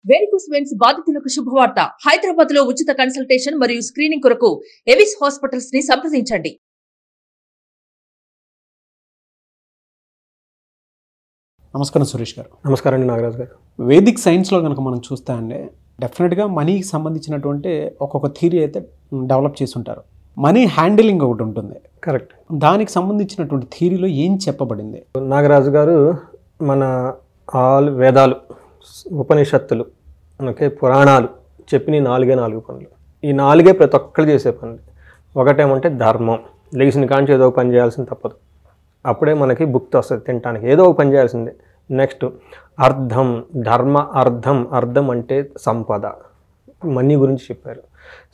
Varicose veins బాధితులకు శుభవార్త. హైదరాబాద్ లో ఉచిత కన్సల్టేషన్ మరియు స్క్రీనింగ్ కొరకు ఎవిస్ హాస్పిటల్స్ ని సంప్రదించండి. నమస్కారం సురేష్ గారు. నమస్కారం అండి నాగరాజు గారు. వేదిక్ సైన్స్లో కనుక మనం చూస్తే అండి డెఫినెట్గా మనీకి సంబంధించినటువంటి ఒక్కొక్క థియరీ అయితే డెవలప్ చేసి ఉంటారు. మనీ హ్యాండిలింగ్ ఒకటి ఉంటుంది. కరెక్ట్. దానికి సంబంధించినటువంటి థియరీలో ఏం చెప్పబడింది? నాగరాజు గారు మన ఆల్ వేదాలు, ఉపనిషత్తులు, పురాణాలు చెప్పిన 4 పనులు. ఈ 4 ప్రతి ఒక్కరు చేసే పనులు. ఒకటేమంటే ధర్మం. లేచిన కాంచి ఏదో ఒక పని చేయాల్సింది తప్పదు. అప్పుడే మనకి భుక్తి వస్తుంది, తినడానికి ఏదో ఒక పని చేయాల్సిందే. నెక్స్ట్ అర్థం, ధర్మ అర్థం. అర్థం అంటే సంపద, మనీ గురించి చెప్పారు.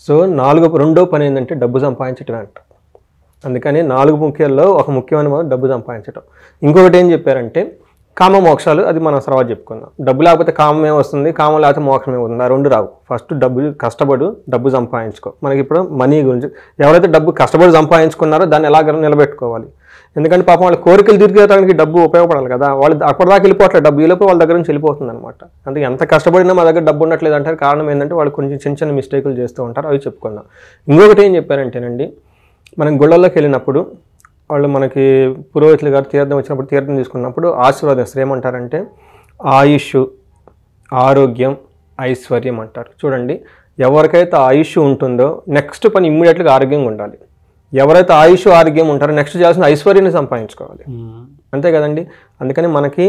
సో రెండో పని ఏంటంటే డబ్బు సంపాదించటం అంట. అందుకని 4 ముఖ్యాల్లో ఒక ముఖ్యమైన డబ్బు సంపాదించటం. ఇంకొకటి ఏం చెప్పారంటే కామ మోక్షాలు. అది మనం తర్వాత చెప్పుకుందాం. డబ్బు లేకపోతే కామమే వస్తుంది, కామం లేకపోతే మోక్షమే వస్తుంది. ఆ రెండు రావు. ఫస్ట్ డబ్బు కష్టపడు, డబ్బు సంపాదించుకో. మనకి ఇప్పుడు మనీ గురించి, ఎవరైతే డబ్బు కష్టపడి సంపాదించుకున్నారో దాన్ని ఎలా నిలబెట్టుకోవాలి. ఎందుకంటే పాపం వాళ్ళ కోరికలు తీర్చడానికి డబ్బు ఉపయోగపడాలి కదా. వాళ్ళు అప్పటిదాకా వెళ్ళిపోవట్లేదు, డబ్బు ఈలోపు వాళ్ళ దగ్గర నుంచి వెళ్ళిపోతుంది అనమాట. అందుకే ఎంత కష్టపడినా మా దగ్గర డబ్బు ఉండట్లేదు అంటారు. కారణం ఏంటంటే వాళ్ళు కొంచెం చిన్న మిస్టేకులు చేస్తూ ఉంటారు. అవి చెప్పుకున్నాం. ఇంకొకటి ఏం చెప్పారంటేనండి, మనం గుళ్ళల్లోకి వెళ్ళినప్పుడు వాళ్ళు మనకి పురోహితులు గారు తీర్థం వచ్చినప్పుడు తీర్థం తీసుకున్నప్పుడు ఆశీర్వాదం ఏమంటారంటే ఆయుష్, ఆరోగ్యం, ఐశ్వర్యం అంటారు. చూడండి, ఎవరికైతే ఆయుష్ ఉంటుందో నెక్స్ట్ పని ఇమ్మీడియట్గా ఆరోగ్యంగా ఉండాలి. ఎవరైతే ఆయుష్ ఆరోగ్యం ఉంటారో నెక్స్ట్ చేయాల్సిన ఐశ్వర్యాన్ని సంపాదించుకోవాలి. అంతే కదండి. అందుకని మనకి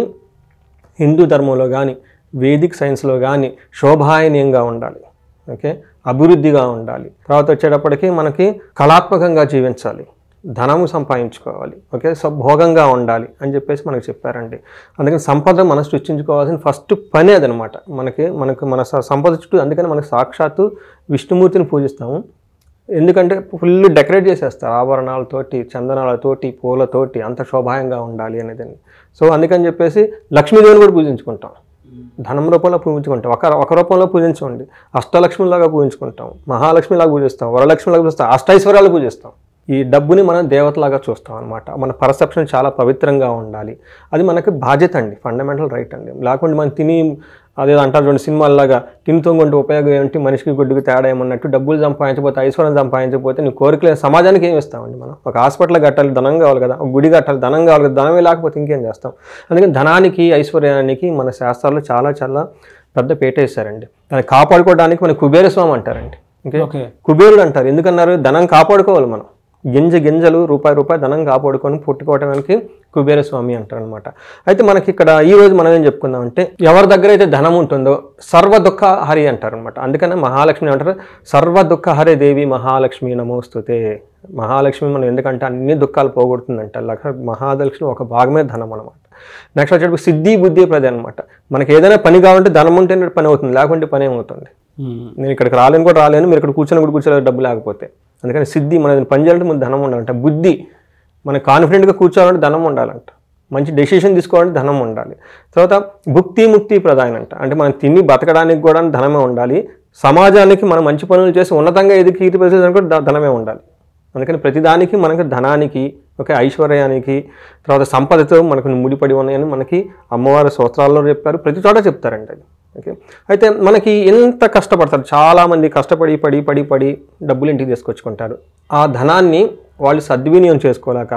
హిందూ ధర్మంలో కానీ వేదిక్ సైన్స్లో కానీ శోభాయనీయంగా ఉండాలి. ఓకే, అభివృద్ధిగా ఉండాలి. తర్వాత వచ్చేటప్పటికి మనకి కళాత్మకంగా జీవించాలి, ధనము సంపాదించుకోవాలి. ఓకే, భోగంగా ఉండాలి అని చెప్పేసి మనకు చెప్పారండి. అందుకని సంపద మనం సృష్టించుకోవాల్సిన ఫస్ట్ పని అదనమాట. మన సంపద చుట్టూ, అందుకని మనకు సాక్షాత్తు విష్ణుమూర్తిని పూజిస్తాము. ఎందుకంటే ఫుల్ డెకరేట్ చేసేస్తారు ఆభరణాలతోటి, చందనాలతోటి, పూలతోటి, అంత శోభాయంగా ఉండాలి అనేదని. సో అందుకని చెప్పేసి లక్ష్మీదేవిని కూడా పూజించుకుంటాం. ధనం రూపంలో పూజించుకుంటాం, ఒక రూపంలో పూజించుకోండి. అష్టలక్ష్మిలాగా పూజించుకుంటాం, మహాలక్ష్మిలాగా పూజిస్తాం, వరలక్ష్మిలాగా పూజిస్తాం, అష్టైశ్వర్యాలు పూజిస్తాం. ఈ డబ్బుని మనం దేవతలాగా చూస్తాం అనమాట. మన పర్సెప్షన్ చాలా పవిత్రంగా ఉండాలి. అది మనకి బాధ్యత అండి, ఫండమెంటల్ రైట్ అండి. లేకుంటే మనం తిని అదే అంటారు చూడండి సినిమాల్లాగా, తినితో కొంటే ఉపయోగం ఏంటి, మనిషికి గుడ్డుకు తేడా ఏమన్నట్టు. డబ్బులు సంపాదించకపోతే, ఐశ్వర్యం సంపాదించకపోతే నీ కోరికలు సమాజానికి ఏమి ఇస్తామండి మనం? ఒక హాస్పిటల్ కట్టాలి, ధనం కావాలి కదా. ఒక గుడి కట్టాలి, ధనం కావాలి కదా. ధనమే లేకపోతే ఇంకేం చేస్తాం? అందుకని ధనానికి, ఐశ్వర్యానికి మన శాస్త్రాల్లో చాలా పెద్ద పీట వేశారండి. దాన్ని కాపాడుకోవడానికి మన కుబేర స్వామి అంటారండి. ఓకే, కుబేరుడు అంటారు. ఎందుకన్నారు? ధనం కాపాడుకోవాలి మనం. గింజలు రూపాయి ధనం కాపాడుకొని పుట్టుకోవడానికి కుబేర స్వామి అంటారు అనమాట. అయితే మనకి ఇక్కడ ఈరోజు మనం ఏం చెప్పుకుందామంటే, ఎవరి దగ్గర అయితే ధనం ఉంటుందో సర్వ దుఃఖ హరి అంటారు అనమాట. అందుకనే మహాలక్ష్మి అంటారు, సర్వ దుఃఖ హరే దేవి మహాలక్ష్మి నమోస్తుతే. మహాలక్ష్మి మనం ఎందుకంటే అన్ని దుఃఖాలు పోగొడుతుందంట. మహాలక్ష్మి ఒక భాగమే ధనం అనమాట. నెక్స్ట్ వచ్చేటప్పుడు సిద్ధి బుద్ధి ప్రదే అనమాట. మనకి ఏదైనా పని కావాలంటే ధనం ఉంటేనే పని అవుతుంది, లేకుంటే పని ఏమవుతుంది? నేను ఇక్కడికి రాలేను, మీరు ఇక్కడ కూర్చోలేదు డబ్బు లేకపోతే. అందుకని సిద్ధి, మన పని చేయాలంటే ముందు ధనం ఉండాలంట. బుద్ధి, మనకు కాన్ఫిడెంట్గా కూర్చోవాలంటే ధనం ఉండాలంట. మంచి డెసిషన్ తీసుకోవాలంటే ధనం ఉండాలి. తర్వాత భుక్తి ముక్తి ప్రధానం అంట. అంటే మనం తిని బతకడానికి కూడా ధనమే ఉండాలి. సమాజానికి మనం మంచి పనులు చేసి ఉన్నతంగా ఎదిగి కీర్తి పరిస్థితి కూడా ధనమే ఉండాలి. అందుకని ప్రతిదానికి మనకు ధనానికి, ఓకే, ఐశ్వర్యానికి, తర్వాత సంపదతో మనకు ముడిపడి ఉన్నాయని మనకి అమ్మవారి స్తోత్రాల్లో చెప్పారు, ప్రతి చోట చెప్తారండి అది. ఓకే, అయితే మనకి ఎంత కష్టపడతారు, చాలామంది కష్టపడి పడి డబ్బులు ఇంటికి తీసుకొచ్చుకుంటారు. ఆ ధనాన్ని వాళ్ళు సద్వినియోగం చేసుకోలేక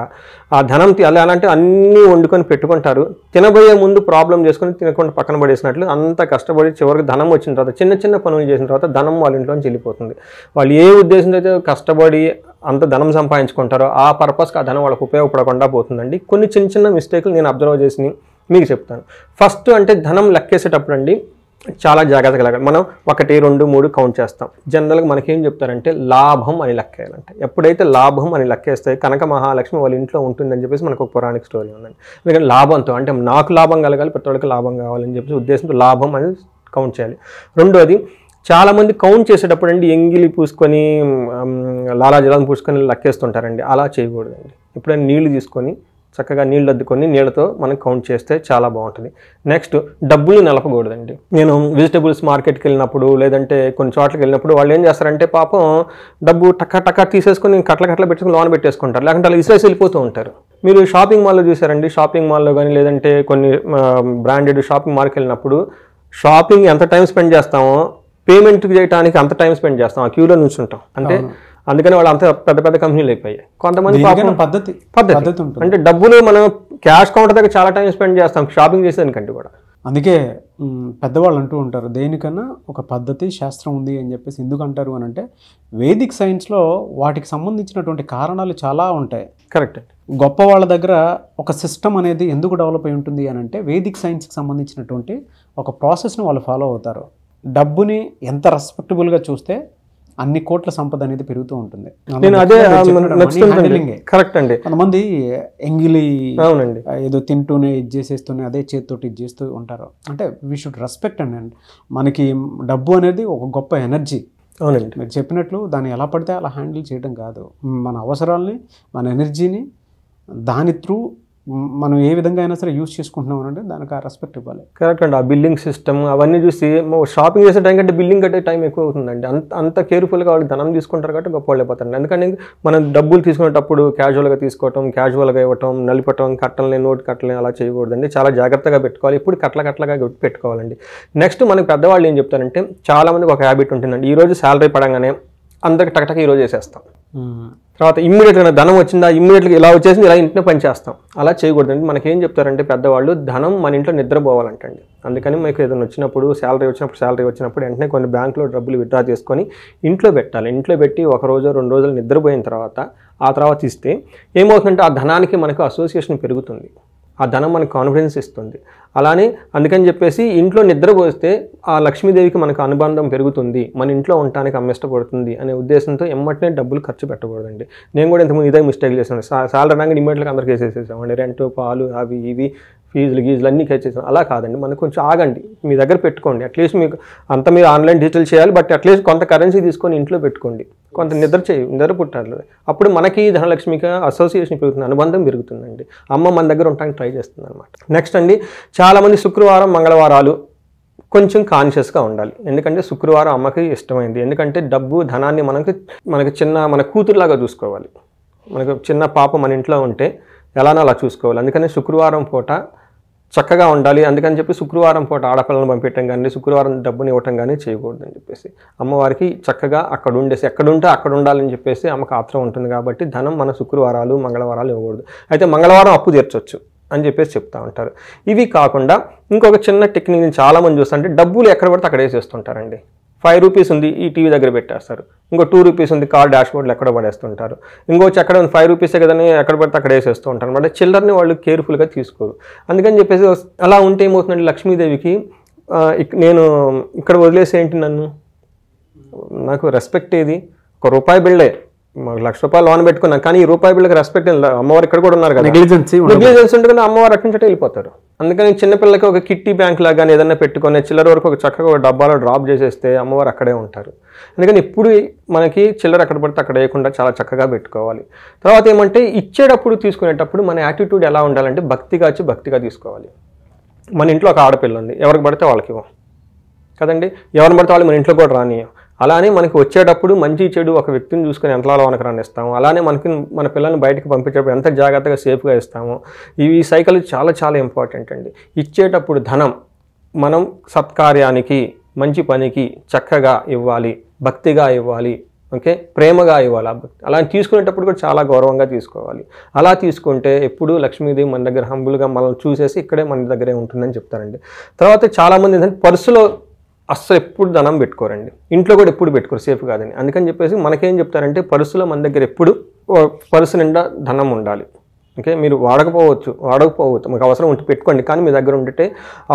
ఆ ధనం అంటే అన్నీ వండుకొని పెట్టుకుంటారు. తినబోయే ముందు ప్రాబ్లం చేసుకొని తినకుండా పక్కన పడేసినట్లు అంత కష్టపడి చివరికి ధనం వచ్చిన తర్వాత చిన్న పనులు చేసిన తర్వాత ధనం వాళ్ళ ఇంట్లోంచి వెళ్ళిపోతుంది. వాళ్ళు ఏ ఉద్దేశంతో అయితే కష్టపడి అంత ధనం సంపాదించుకుంటారో ఆ పర్పస్కి ఆ ధనం వాళ్ళకి ఉపయోగపడకుండా పోతుందండి. కొన్ని చిన్న మిస్టేక్లు నేను అబ్జర్వ్ చేసి మీకు చెప్తాను. ఫస్ట్ అంటే ధనం లెక్కేసేటప్పుడు అండి చాలా జాగ్రత్తగా లెక్క. మనం 1, 2, 3 కౌంట్ చేస్తాం. జనరల్గా మనకేం చెప్తారంటే లాభం అని లెక్కేయాలంటే. ఎప్పుడైతే లాభం అని లెక్కేస్తే కనక మహాలక్ష్మి వాళ్ళ ఇంట్లో ఉంటుందని చెప్పేసి మనకు ఒక పురాణిక స్టోరీ ఉందండి. ఎందుకంటే లాభంతో అంటే నాకు లాభం కలగాలి, ప్రతి లాభం కావాలని చెప్పేసి ఉద్దేశంతో లాభం అని కౌంట్ చేయాలి. రెండోది, చాలామంది కౌంట్ చేసేటప్పుడు అండి ఎంగిలి పూసుకొని లాలాజలం పూసుకొని లెక్కేస్తుంటారండి. అలా చేయకూడదండి. ఎప్పుడైనా నీళ్లు తీసుకొని చక్కగా నీళ్ళు అద్దుకొని నీళ్ళతో మనం కౌంట్ చేస్తే చాలా బాగుంటుంది. నెక్స్ట్, డబ్బులు నిలపకూడదండి. నేను వెజిటబుల్స్ మార్కెట్కి వెళ్ళినప్పుడు లేదంటే కొన్ని చోట్లకి వెళ్ళినప్పుడు వాళ్ళు ఏం చేస్తారంటే పాపం డబ్బు టక్క తీసేసుకొని కట్ల పెట్టుకుని లోన్ పెట్టేసుకుంటారు, లేకుంటే అలా ఇసేసి వెళ్ళిపోతూ ఉంటారు. మీరు షాపింగ్ మాల్లో చూసారండి, షాపింగ్ మాల్లో కానీ లేదంటే కొన్ని బ్రాండెడ్ షాపింగ్ మాల్కి వెళ్ళినప్పుడు షాపింగ్ ఎంత టైం స్పెండ్ చేస్తామో పేమెంట్ చేయడానికి అంత టైం స్పెండ్ చేస్తాం, ఆ క్యూలో నుంచుంటాం. అంటే అందుకని వాళ్ళు అంత పెద్ద పెద్ద కంపెనీలు అయిపోయాయి. కొంతమంది పద్ధతి అంటే డబ్బులు మనం క్యాష్ కౌంటర్ దగ్గర చాలా టైం స్పెండ్ చేస్తాం షాపింగ్ చేసేదానికంటే కూడా. అందుకే పెద్దవాళ్ళు అంటూ ఉంటారు దేనికన్నా ఒక పద్ధతి శాస్త్రం ఉంది అని చెప్పేసి. ఎందుకు అంటారు అని అంటే వేదిక్ సైన్స్లో వాటికి సంబంధించినటువంటి కారణాలు చాలా ఉంటాయి. కరెక్ట్. గొప్ప వాళ్ళ దగ్గర ఒక సిస్టమ్ అనేది ఎందుకు డెవలప్ అయి ఉంటుంది అని అంటే వేదిక్ సైన్స్కి సంబంధించినటువంటి ఒక ప్రాసెస్ని వాళ్ళు ఫాలో అవుతారు. డబ్బుని ఎంత రెస్పెక్టబుల్గా చూస్తే అన్ని కోట్ల సంపద అనేది పెరుగుతూ ఉంటుంది. నేను అదే కరెక్ట్ అండి. కొంతమంది ఎంగిలి అవునండి ఏదో తింటూనే ఇది చేసేస్తూనే అదే చేతితోటి ఇది చేస్తూ ఉంటారు. అంటే వీ షుడ్ రెస్పెక్ట్ అండి. మనకి డబ్బు అనేది ఒక గొప్ప ఎనర్జీ. అవునండి, మీరు చెప్పినట్లు దాన్ని ఎలా పడితే అలా హ్యాండిల్ చేయడం కాదు. మన అవసరాలని మన ఎనర్జీని దాని త్రూ మనం ఏ విధంగా అయినా సరే యూజ్ చేసుకుంటున్నాం అంటే దానికి ఆ రెస్పెక్ట్ ఇవ్వాలి. కరెక్ట్ అండి. ఆ బిల్లింగ్ సిస్టమ్ అవన్నీ చూసి షాపింగ్ చేసే టైం కంటే బిల్లింగ్ కట్టే టైం ఎక్కువ అవుతుందండి. అంత కేర్ఫుల్గా వాళ్ళు ధనం తీసుకుంటారు కాబట్టి గొప్ప వాళ్ళు అయిపోతారండి. ఎందుకంటే మనం డబ్బులు తీసుకునేటప్పుడు క్యాజువల్గా తీసుకోవటం, క్యాజువల్గా ఇవ్వటం, నలిపటం, కట్టలని నోటు కట్టలని అలా చేయకూడదండి. చాలా జాగ్రత్తగా పెట్టుకోవాలి. ఎప్పుడు కట్టలుగా పెట్టుకోవాలండి. నెక్స్ట్ మనకి పెద్దవాళ్ళు ఏం చెప్తారంటే చాలామందికి ఒక హ్యాబిట్ ఉంటుందండి. ఈరోజు శాలరీ పడంగానే అందరికి టకటక ఈరోజు చేసేస్తాం. తర్వాత ఇమ్మీడియట్గా ధనం వచ్చిందా ఇమ్మీడియట్గా ఇలా వచ్చేసింది ఇలా ఇంట్లో పని చేస్తాం. అలా చేయకూడదండి. మనకేం చెప్తారంటే పెద్దవాళ్ళు ధనం మన ఇంట్లో నిద్రపోవాలంటండి. అందుకని మీకు ఏదైనా వచ్చినప్పుడు శాలరీ వచ్చినప్పుడు వెంటనే కొన్ని బ్యాంకులో డబ్బులు విత్డ్రా చేసుకొని ఇంట్లో పెట్టాలి. ఇంట్లో పెట్టి ఒక రోజు 2 రోజులు నిద్రపోయిన తర్వాత ఆ తర్వాత ఇస్తే ఏమవుతుందంటే ఆ ధనానికి మనకు అసోసియేషన్ పెరుగుతుంది. ఆ ధనం మనకు కాన్ఫిడెన్స్ ఇస్తుంది. అలానే అందుకని చెప్పేసి ఇంట్లో నిద్రపోస్తే ఆ లక్ష్మీదేవికి మనకు అనుబంధం పెరుగుతుంది, మన ఇంట్లో ఉండటానికి అమ్మ ఇష్టపడుతుంది అనే ఉద్దేశంతో ఎమ్మటనే డబ్బులు ఖర్చు పెట్టకూడదండి. నేను కూడా ఇంతకుముందు ఇదే మిస్టేక్ చేశాను. శాలరీ రాగానే ఇమ్మీడియట్గా అందరికీ వేసేసేసామండి. రెంట్, పాలు, అవి ఇవి ఫీజులు అన్నీ చేసేసాం. అలా కాదండి. మనకు కొంచెం ఆగండి, మీ దగ్గర పెట్టుకోండి. అట్లీస్ట్ మీకు అంత మీరు ఆన్లైన్ డిజిటల్ చేయాలి, బట్ అట్లీస్ట్ కొంత కరెన్సీ తీసుకొని ఇంట్లో పెట్టుకోండి. కొంత నిద్ర పుట్టాలి. అప్పుడు మనకి ధనలక్ష్మికి అసోసియేషన్ పెరుగుతుంది, అనుబంధం పెరుగుతుందండి. అమ్మ మన దగ్గర ఉండడానికి ట్రై చేస్తుంది అనమాట. నెక్స్ట్ అండి, చాలామంది శుక్రవారం, మంగళవారాలు కొంచెం కాన్షియస్గా ఉండాలి. ఎందుకంటే శుక్రవారం అమ్మకి ఇష్టమైంది. ఎందుకంటే డబ్బు ధనాన్ని మనకి మన కూతురులాగా చూసుకోవాలి. మనకు చిన్న పాప మన ఇంట్లో ఉంటే ఎలానో అలా చూసుకోవాలి. అందుకని శుక్రవారం పూట చక్కగా ఉండాలి. అందుకని చెప్పి శుక్రవారం పూట ఆడపిల్లలను పంపించడం కానీ శుక్రవారం డబ్బుని ఇవ్వటం కానీ చేయకూడదని చెప్పేసి అమ్మవారికి చక్కగా అక్కడ ఉండేసి ఎక్కడుంటే అక్కడ ఉండాలని చెప్పేసి అమ్మకు ఆత్రం ఉంటుంది. కాబట్టి ధనం మన శుక్రవారాలు, మంగళవారాలు ఇవ్వకూడదు. అయితే మంగళవారం అప్పు తీర్చొచ్చు అని చెప్పేసి చెప్తా ఉంటారు. ఇవి కాకుండా ఇంకొక చిన్న టెక్నిక్ నేను చాలామంది చూస్తుంటే డబ్బులు ఎక్కడ పడితే అక్కడ వేసేస్తుంటారండి. 5 రూపీస్ ఉంది ఈ టీవీ దగ్గర పెట్టేస్తారు. ఇంకో 2 రూపీస్ ఉంది కార్ డాష్ బోర్డ్లో ఎక్కడ పడేస్తుంటారు. ఇంకొచ్చి ఎక్కడ 5 రూపీసే కదని ఎక్కడ పడితే అక్కడ వేసేస్తూ ఉంటారు అనమాట. చిల్లర్ని వాళ్ళు కేర్ఫుల్గా తీసుకోరు. అందుకని చెప్పేసి అలా ఉంటే ఏమవుతుందంటే లక్ష్మీదేవికి నేను ఇక్కడ వదిలేసి ఏంటి నాకు రెస్పెక్ట్ ఏది? ఒక రూపాయి బిళ్ళే ₹1,00,000 లోన్ పెట్టుకున్నాం కానీ ఈ రూపాయి బిళ్ళకి రెస్పెక్ట్ అమ్మవారు ఇక్కడ కూడా ఉన్నారు కదా. నెగ్లిజెన్స్ ఉంటుంది అమ్మవారు అట్నుంచే వెళ్ళిపోతారు. అందుకని చిన్నపిల్లలకి ఒక కిట్టి బ్యాంక్ లాగా ఏదైనా పెట్టుకొని చిల్లర వరకు ఒక చక్కగా ఒక డబ్బాలో డ్రాప్ చేసేస్తే అమ్మవారు అక్కడే ఉంటారు. అందుకని ఎప్పుడు మనకి చిల్లర ఎక్కడ పడితే అక్కడ వేయకుండా చాలా చక్కగా పెట్టుకోవాలి. తర్వాత ఏమంటే ఇచ్చేటప్పుడు తీసుకునేటప్పుడు మన యాటిట్యూడ్ ఎలా ఉండాలంటే భక్తిగా తీసుకోవాలి. మన ఇంట్లో ఒక ఆడపిల్ల ఉంది, ఎవరికి పడితే వాళ్ళకి ఇవ్వం కదండి. ఎవరిని పడితే వాళ్ళు మన ఇంట్లో కూడా రానియం. అలానే మనకి వచ్చేటప్పుడు మంచి చెడు ఒక వ్యక్తిని చూసుకొని ఎంతలా మనకు రానిస్తాము. అలానే మన పిల్లల్ని బయటకు పంపించేటప్పుడు ఎంత జాగ్రత్తగా సేఫ్గా ఇస్తాము. ఈ సైకిల్ చాలా ఇంపార్టెంట్ అండి. ఇచ్చేటప్పుడు ధనం మనం సత్కార్యానికి, మంచి పనికి చక్కగా ఇవ్వాలి, భక్తిగా ఇవ్వాలి, ఓకే, ప్రేమగా ఇవ్వాలి. అలా తీసుకునేటప్పుడు కూడా చాలా గౌరవంగా తీసుకోవాలి. అలా తీసుకుంటే ఎప్పుడు లక్ష్మీదేవి మన దగ్గర హంబుల్గా మనల్ని చూసేసి ఇక్కడే మన దగ్గరే ఉంటుందని చెప్తారండి. తర్వాత చాలామంది ఏంటంటే పర్సులో అస్సలు ఎప్పుడు ధనం పెట్టుకోరండి, ఇంట్లో కూడా ఎప్పుడు పెట్టుకోరు, సేఫ్ కాదని. అందుకని చెప్పేసి మనకేం చెప్తారంటే పర్సులో మన దగ్గర ఎప్పుడు పర్సు నిండా ధనం ఉండాలి. ఓకే, మీరు వాడకపోవచ్చు మీకు అవసరం ఉంటే పెట్టుకోండి, కానీ మీ దగ్గర ఉంటే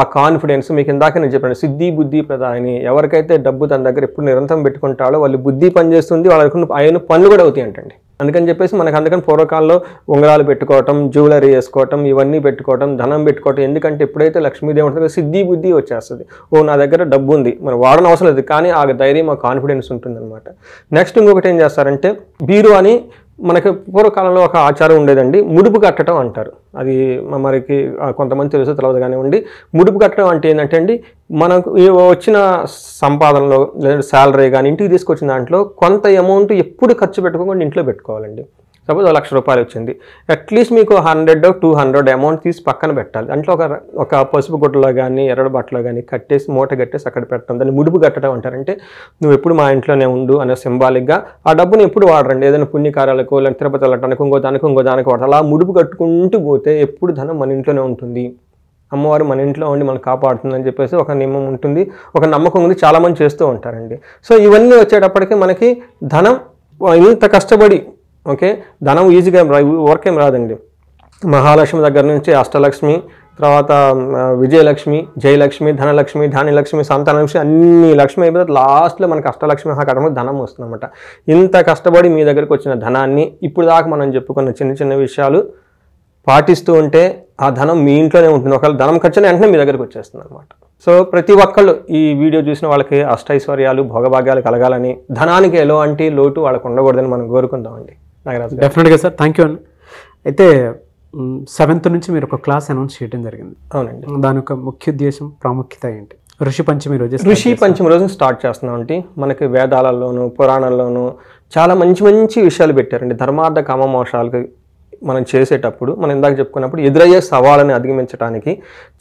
ఆ కాన్ఫిడెన్స్ మీకు ఇందాక నేను చెప్పాను సిద్ధి బుద్ధి ప్రధాని. ఎవరికైతే డబ్బు తన దగ్గర ఎప్పుడు నిరంతరం పెట్టుకుంటాడో వాళ్ళు బుద్ధి పనిచేస్తుంది, వాళ్ళకు ఆయన పనులు కూడా అవుతాయి అంటండి. అందుకని చెప్పేసి అందుకని పూర్వకాలంలో ఉంగరాలు పెట్టుకోవటం, జ్యువెలరీ వేసుకోవటం, ఇవన్నీ పెట్టుకోవటం, ధనం పెట్టుకోవటం. ఎందుకంటే ఎప్పుడైతే లక్ష్మీదేవి ఉంటుందో సిద్ధి బుద్ధి వచ్చేస్తుంది. నా దగ్గర డబ్బు ఉంది, మనం వాడని అవసరం లేదు, కానీ ఆ ధైర్యం, ఆ కాన్ఫిడెన్స్ ఉంటుందన్నమాట. నెక్స్ట్ ఇంకొకటి ఏం చేస్తారంటే బీరు అని మనకి పూర్వకాలంలో ఒక ఆచారం ఉండేదండి, ముడుపు కట్టడం అంటారు. అది మనకి కొంతమంది తెలియదు కానివ్వండి. ముడుపు కట్టడం అంటే ఏంటంటే అండి, మనకు వచ్చిన సంపాదనలో లేదా శాలరీ కానీ ఇంటికి తీసుకొచ్చిన దాంట్లో కొంత అమౌంట్ ఎప్పుడు ఖర్చు పెట్టుకోకుండా ఇంట్లో పెట్టుకోవాలండి. సపోజ్ ₹1,00,000 వచ్చింది, అట్లీస్ట్ మీకు 100 200 అమౌంట్ తీసి పక్కన పెట్టాలి. దాంట్లో ఒక పసుపు గుడ్డలో కానీ ఎర్రడి బట్టలో కానీ కట్టేసి మూట కట్టేసి అక్కడ పెట్టడం, దాన్ని ముడుపు కట్టడం అంటారంటే నువ్వు ఎప్పుడు మా ఇంట్లోనే ఉండు అనే సింబాలిక్గా ఆ డబ్బుని ఎప్పుడు వాడరండి. ఏదైనా పుణ్యకార్యాలకు లేదా తిరుపతి వెళ్ళటానికి ఇంకో దానికి వాడతారు. అలా ముడుపు కట్టుకుంటూ పోతే ఎప్పుడు ధనం మన ఇంట్లోనే ఉంటుంది, అమ్మవారు మన ఇంట్లో ఉండి మనం కాపాడుతుందని చెప్పేసి ఒక నియమం ఉంటుంది, ఒక నమ్మకం ఉంది, చాలామంది చేస్తూ ఉంటారండి. సో ఇవన్నీ వచ్చేటప్పటికి మనకి ధనం ఇంత కష్టపడి ఓకే ధనం ఈజీగా వర్క్ ఏం రాదండి. మహాలక్ష్మి దగ్గర నుంచి అష్టలక్ష్మి, తర్వాత విజయలక్ష్మి, జయలక్ష్మి, ధనలక్ష్మి, ధాన్యలక్ష్మి, సంతానలక్ష్మి, అన్ని లక్ష్మి అయిపోతే లాస్ట్లో మనకి అష్టలక్ష్మి కడమ ధనం వస్తుందన్నమాట. ఇంత కష్టపడి మీ దగ్గరికి వచ్చిన ధనాన్ని ఇప్పుడు దాకా మనం చెప్పుకున్న చిన్న చిన్న విషయాలు పాటిస్తూ ఉంటే ఆ ధనం మీ ఇంట్లోనే ఉంటుంది. ఒకవేళ ధనం ఖర్చున వెంటనే మీ దగ్గరికి వచ్చేస్తుంది అనమాట. సో ప్రతి ఒక్కళ్ళు ఈ వీడియో చూసిన వాళ్ళకి అష్టైశ్వర్యాలు భోగభాగ్యాలు కలగాలని, ధనానికి ఎలాంటి లోటు వాళ్ళకు ఉండకూడదని మనం కోరుకుందామండి. నాగరాజు డెఫినెట్గా సార్, థ్యాంక్ యూ అండి. అయితే 7th నుంచి మీరు ఒక క్లాస్ అనౌన్స్ చేయడం జరిగింది. అవునండి. దాని యొక్క ముఖ్య ఉద్దేశం ప్రాముఖ్యత ఏంటి? ఋషి పంచమి రోజు స్టార్ట్ చేస్తున్నామండి. మనకి వేదాలలోను పురాణాల్లోనూ చాలా మంచి మంచి విషయాలు పెట్టారండి. ధర్మార్థ కామ మోక్షాలకి మనం చేసేటప్పుడు మనం ఇందాక చెప్పుకున్నప్పుడు ఎదురయ్యే సవాళ్ళని అధిగమించడానికి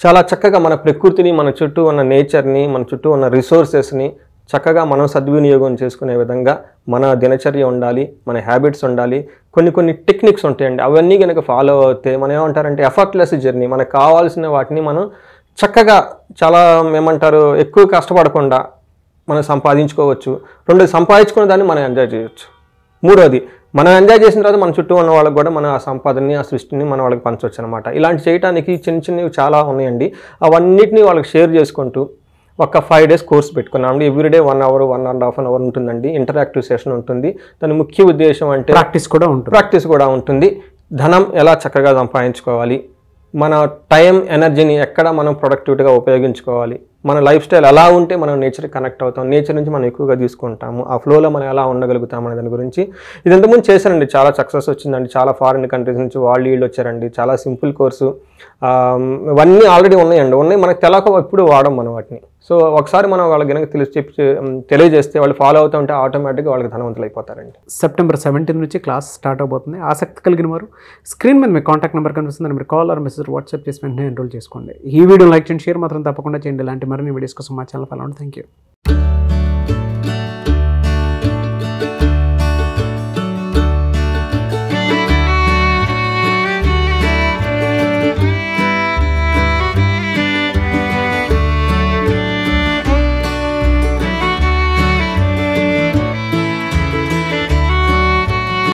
చాలా చక్కగా మన ప్రకృతిని, మన చుట్టూ ఉన్న నేచర్ని, మన చుట్టూ ఉన్న రిసోర్సెస్ని చక్కగా మనం సద్వినియోగం చేసుకునే విధంగా మన దినచర్య ఉండాలి, మన హ్యాబిట్స్ ఉండాలి. కొన్ని టెక్నిక్స్ ఉంటాయండి, అవన్నీ కనుక ఫాలో అవుతే మనం ఏమంటారంటే ఎఫర్ట్లెస్ జర్నీ, మనకు కావాల్సిన వాటిని మనం చక్కగా చాలా ఏమంటారు ఎక్కువ కష్టపడకుండా మనం సంపాదించుకోవచ్చు. రెండోది, సంపాదించుకున్న దాన్ని మనం ఎంజాయ్ చేయొచ్చు. మూడోది, మనం ఎంజాయ్ చేసిన తర్వాత మన చుట్టూ ఉన్న వాళ్ళకి కూడా మన ఆ సంపాదనని, ఆ సృష్టిని మన వాళ్ళకి పంచవచ్చు అనమాట. ఇలాంటి చేయడానికి చిన్నవి చాలా ఉన్నాయండి. అవన్నిటిని వాళ్ళకి షేర్ చేసుకుంటూ ఒక 5 days కోర్స్ పెట్టుకున్నామండి. ఎవ్రీడే 1 hour 1.5 hour ఉంటుందండి. ఇంటరాక్టివ్ సెషన్ ఉంటుంది. దాని ముఖ్య ఉద్దేశం అంటే ప్రాక్టీస్ కూడా ఉంటుంది. ధనం ఎలా చక్కగా సంపాదించుకోవాలి, మన టైం ఎనర్జీని ఎక్కడ మనం ప్రొడక్టివిటీగా ఉపయోగించుకోవాలి, మన లైఫ్ స్టైల్ ఎలా ఉంటే మనం నేచర్కి కనెక్ట్ అవుతాం, నేచర్ నుంచి మనం ఎక్కువగా తీసుకుంటాము, ఆ ఫ్లోలో మనం ఎలా ఉండగలుగుతాం అనే దాని గురించి ఇది ఇంతకుముందు చేశానండి. చాలా సక్సెస్ వచ్చిందండి. చాలా ఫారిన్ కంట్రీస్ నుంచి వీళ్ళు వచ్చారండి. చాలా సింపుల్ కోర్సు. ఇవన్నీ ఆల్రెడీ ఉన్నాయి. మనకు తెలక ఎప్పుడు వాడం మనం వాటిని. సో ఒకసారి మనం వాళ్ళకి కనుక తెలియజేస్తే వాళ్ళు ఫాలో అవుతూ ఉంటే ఆటోమేటిక్గా వాళ్ళకి ధనవంతులు అయిపోతారండి. September 17 నుంచి క్లాస్ స్టార్ట్ అవబోతుంది. ఆసక్తి కలిగిన వారు స్క్రీన్ మీద మీ కాంటాక్ట్ నెంబర్ కనిపిస్తుంది, మీరు కాల్ ఆర్ మెసేజ్ వాట్సాప్ చేసి వెంటనే ఎన్రోల్ చేసుకోండి. ఈ వీడియో లైక్ చేయండి, షేర్ మాత్రం తప్పకుండా చేయండి. ఇలాంటి మరిన్ని వీడియోస్ కోసం మా ఛానల్ ఫాలో అవ్వండి. Thank you.